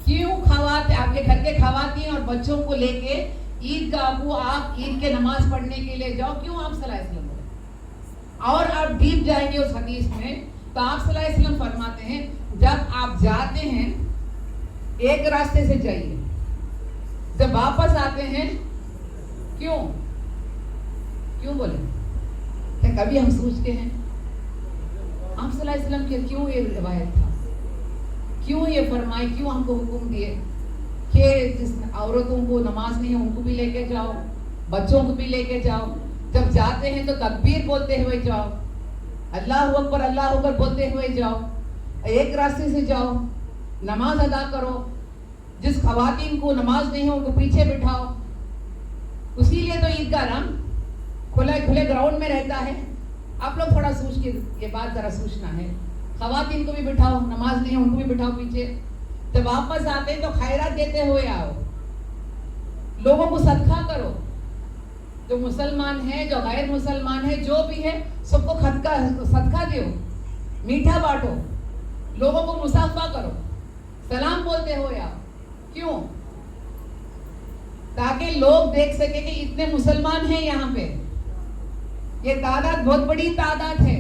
क्यों बात है, आपके घर के खवातीन और बच्चों को लेके ईदगाह को आप ईद के नमाज पढ़ने के लिए जाओ, क्यों आप सल्लल्लाहु अलैहि वसल्लम बोले? और आप डीप जाएंगे उस हदीस में तो आप सल्लल्लाहु अलैहि वसल्लम फरमाते हैं जब आप जाते हैं एक रास्ते से जाइए, जब वापस आते हैं क्यों बोले? क्या कभी हम सोचते हैं आप सल्लल्लाहु अलैहि वसल्लम के क्यों ये रिवायत था, क्यों ये फरमाए, क्यों हमको हुक्म दिए कि जिस औरतों को नमाज नहीं है उनको भी लेके जाओ, बच्चों को भी लेके जाओ, जब जाते हैं तो तकबीर बोलते हुए जाओ, अल्लाह अकबर बोलते हुए जाओ, एक रास्ते से जाओ, नमाज अदा करो, जिस खवातीन को नमाज नहीं है उनको पीछे बिठाओ। उसीलिए तो ईदगाह रंग खुले ग्राउंड में रहता है। आप लोग थोड़ा सोच के ये बात जरा सोचना है, खवातीन को भी बिठाओ, नमाज नहीं है उनको भी बिठाओ पीछे। जब वापस आते हैं तो खैरात देते हुए आओ, लोगों को सदका करो, जो मुसलमान है जो गैर मुसलमान है जो भी है सबको सदका दो, मीठा बांटो, लोगों को मुसाफा करो, सलाम बोलते हुए आओ। क्यों? ताकि लोग देख सके कि इतने मुसलमान हैं यहाँ पे, ये तादाद बहुत बड़ी तादाद है,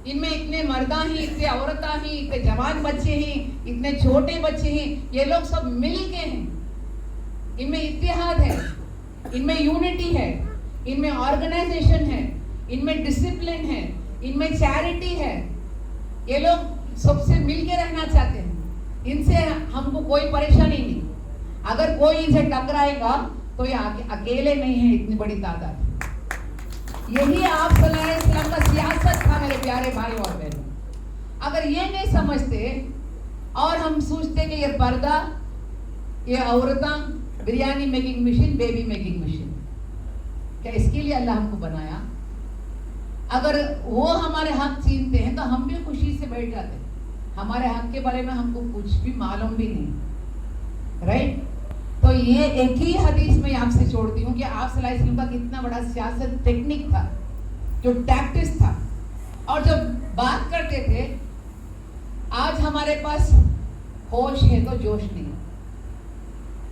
इनमें इतने मर्दा ही, इतने औरता ही, इतने जवान बच्चे ही, इतने छोटे बच्चे ही, ये लोग सब मिल के हैं, इनमें इत्तेहाद है, इनमें यूनिटी है, इनमें ऑर्गेनाइजेशन है, इनमें डिसिप्लिन है, इनमें चैरिटी है। ये लोग सबसे मिल के रहना चाहते हैं, इनसे हमको कोई परेशानी नहीं। अगर कोई इनसे टकराएगा तो ये अकेले नहीं है, इतनी बड़ी तादाद। यही आप सल्लल्लाहु अलैहि वसल्लम का सियासत था मेरे प्यारे भाई और बहनों। अगर ये नहीं समझते और हम सोचते कि ये पर्दा, ये औरतें biryani making machine, baby making machine, क्या इसके लिए अल्लाह हमको बनाया? अगर वो हमारे हक छीनते हैं तो हम भी खुशी से बैठ जाते हैं, हमारे हक के बारे में हमको कुछ भी मालूम भी नहीं, राइट? तो ये एक ही हदीस में आपसे छोड़ती हूँ कि आप सल्लल्लाहु अलैहि वसल्लम का कितना बड़ा सियासत टेक्निक था, जो टैक्टिक्स था, और जब बात करते थे। आज हमारे पास होश है तो जोश नहीं,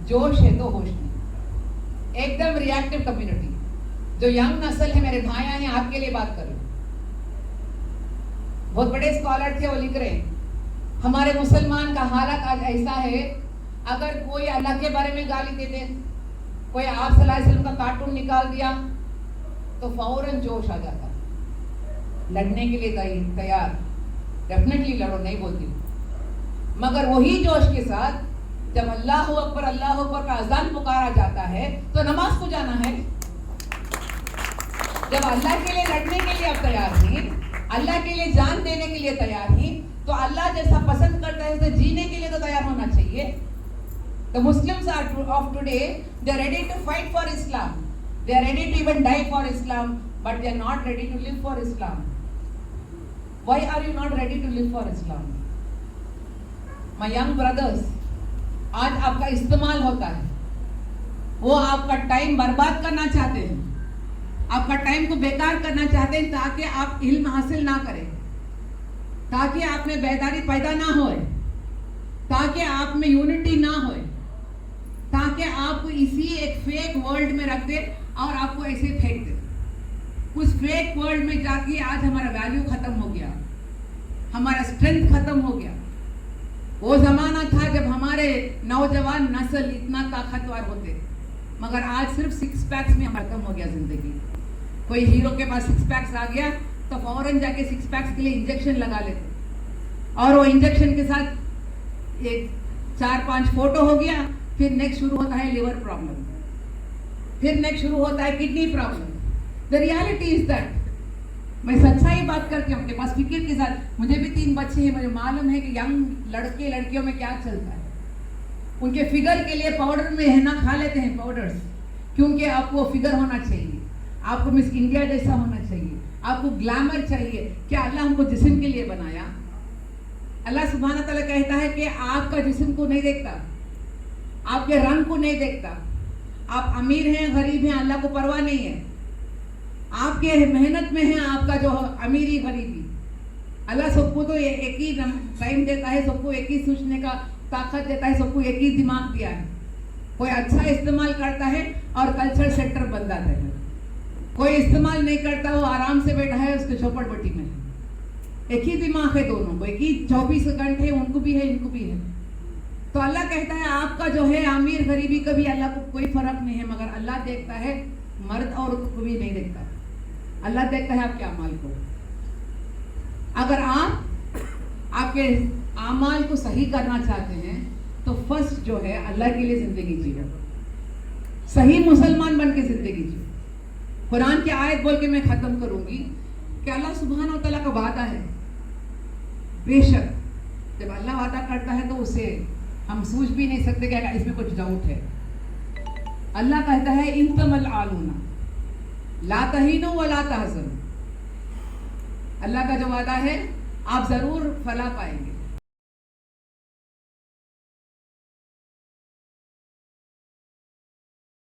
जोश है तो होश नहीं, एकदम रिएक्टिव कम्युनिटी। जो यंग नस्ल है, मेरे भाइयां हैं, आपके लिए बात कर रहे, बहुत बड़े स्कॉलर थे, वो लिख रहे हैं हमारे मुसलमान का हालत आज ऐसा है, अगर कोई अल्लाह के बारे में गाली देते, कोई आप सल्लल्लाहु अलैहि वसल्लम का कार्टून निकाल दिया तो फौरन जोश आ जाता, लड़ने के लिए तैयार, डेफिनेटली लड़ो, नहीं बोलती। मगर वही जोश के साथ जब अल्लाह अकबर का अजान पुकारा जाता है तो नमाज को जाना है। जब अल्लाह के लिए लड़ने के लिए आप तैयार हैं, अल्लाह के लिए जान देने के लिए तैयार हैं, तो अल्लाह जैसा पसंद करता है उसे जीने के लिए तो तैयार होना चाहिए। The Muslims of today, they are ready to fight for Islam. They are ready to even die for Islam, but they are not ready to live for Islam. Why are you not ready to live for Islam? My young brothers, आज आपका इस्तेमाल होता है, वो आपका time बर्बाद करना चाहते हैं, आपका टाइम को बेकार करना चाहते हैं ताकि आप इल्म हासिल ना करें, ताकि आप में बेदारी पैदा ना होए, ताकि आप में यूनिटी ना होए, ताकि आपको इसी एक फेक वर्ल्ड में रख दे और आपको ऐसे फेंक दे। उस फेक वर्ल्ड में जाके आज हमारा वैल्यू खत्म हो गया, हमारा स्ट्रेंथ खत्म हो गया। वो जमाना था जब हमारे नौजवान नस्ल इतना ताकतवर होते, मगर आज सिर्फ 6 पैक्स में खत्म हो गया जिंदगी। कोई हीरो के पास 6 पैक्स आ गया तो फौरन जाके 6 पैक्स के लिए इंजेक्शन लगा लेते, और वो इंजेक्शन के साथ एक 4-5 फोटो हो गया, फिर नेक्स्ट शुरू होता है लिवर प्रॉब्लम, फिर नेक्स्ट शुरू होता है kidney problem. The reality is that, मैं सच्चाई बात करके अपने पास फिक्र के साथ, मुझे भी 3 बच्चे हैं, मुझे मालूम है कि यंग लड़के लड़कियों में क्या चलता है। उनके फिगर के लिए पाउडर में है ना खा लेते हैं पाउडर्स, क्योंकि आपको फिगर होना चाहिए, आपको मिस इंडिया जैसा होना चाहिए, आपको ग्लैमर चाहिए। क्या अल्लाह हमको जिस्म के लिए बनाया? अल्लाह सुब्हाना तआला कहता है कि आपका जिस्म को नहीं देखता, आपके रंग को नहीं देखता, आप अमीर हैं गरीब हैं अल्लाह को परवाह नहीं है, आपके मेहनत में है आपका जो अमीरी गरीबी। अल्लाह सबको तो एक ही टाइम देता है, सबको एक ही सोचने का ताकत देता है, सबको एक ही दिमाग दिया है। कोई अच्छा इस्तेमाल करता है और कल्चर सेक्टर बन जाता है, कोई इस्तेमाल नहीं करता, वो आराम से बैठा है उसके झोपड़पट्टी में है। एक ही दिमाग है दोनों को, एक ही 24 घंटे उनको भी है इनको भी है। तो अल्लाह कहता है आपका जो है अमीर गरीबी का भी अल्लाह को कोई फर्क नहीं है, मगर अल्लाह देखता है मर्द और को भी नहीं देखता, अल्लाह देखता है आपके अमाल को। अगर आप आपके अमाल को सही करना चाहते हैं तो फर्स्ट जो है अल्लाह के लिए जिंदगी जिए, सही मुसलमान बन के जिंदगी जिए। कुरान की आयत बोल के मैं खत्म करूंगी कि अल्लाह सुब्हान व तआला का वादा है, बेशक जब अल्लाह वादा करता है तो उसे हम सोच भी नहीं सकते कि अगर इसमें कुछ डाउट है। अल्लाह कहता है इंतमल आलूना ला तहीनु व ला तहज़नु। अल्लाह का जो वादा है आप जरूर फला पाएंगे,